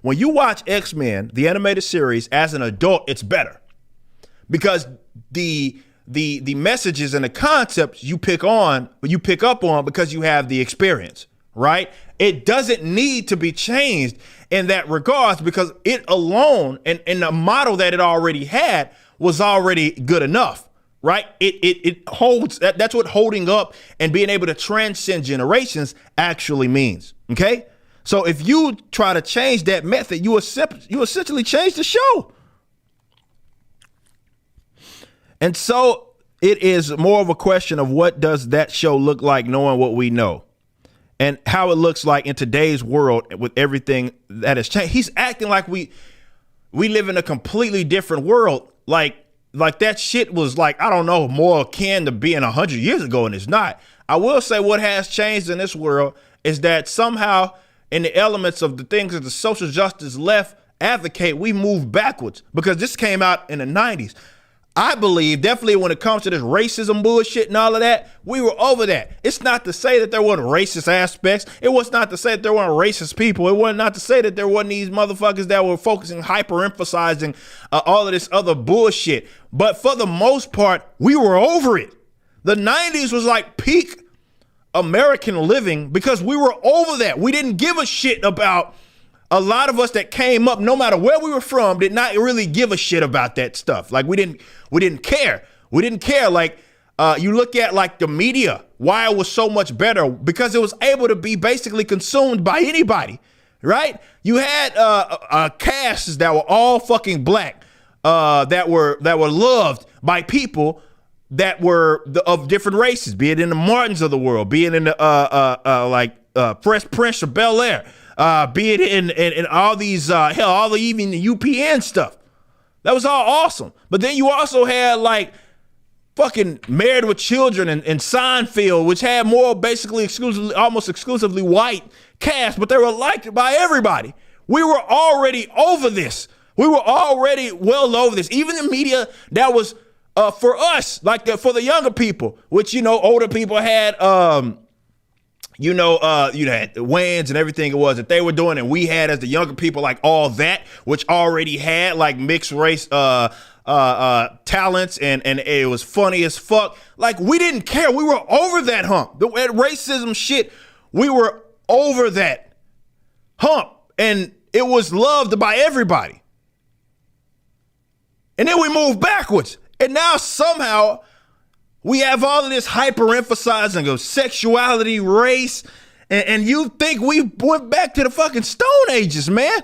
When you watch X-Men, the animated series, as an adult, it's better because the messages and the concepts you pick up on because you have the experience, right? It doesn't need to be changed in that regards because it alone and the model that it already had was already good enough, right? It holds, that's what holding up and being able to transcend generations actually means, okay? So if you try to change that method, you essentially change the show. And so it is more of a question of what does that show look like knowing what we know and how it looks like in today's world with everything that has changed. He's acting like we live in a completely different world. Like that shit was like, I don't know, more akin to being 100 years ago, and it's not. I will say what has changed in this world is that somehow in the elements of the things that the social justice left advocate, we move backwards because this came out in the 90s. I believe definitely when it comes to this racism bullshit and all of that, we were over that. It's not to say that there weren't racist aspects. It was not to say that there weren't racist people. It was not to say that there wasn't these motherfuckers that were focusing, hyper-emphasizing all of this other bullshit. But for the most part, we were over it. The 90s was like peak American living because we were over that. We didn't give a shit about. A lot of us that came up, no matter where we were from, did not really give a shit about that stuff. Like we didn't care. We didn't care. Like you look at like the media, why it was so much better because it was able to be basically consumed by anybody, right? You had casts that were all fucking black, that were loved by people that were of different races, be it in the Martins of the world, be it in the Fresh Prince of Bel-Air. Be it in all these, even the UPN stuff. That was all awesome. But then you also had like fucking Married with Children and Seinfeld, which had more basically almost exclusively white cast, but they were liked by everybody. We were already over this. We were already well over this. Even the media that was for us, for the younger people, which, older people had, you had the Wayans and everything it was that they were doing, and we had as the younger people like all that, which already had like mixed race talents, and it was funny as fuck. Like we didn't care. We were over that hump. The racism shit, we were over that hump, and it was loved by everybody. And then we moved backwards, and now somehow we have all of this hyper-emphasizing of sexuality, race, and you think we went back to the fucking Stone Ages, man.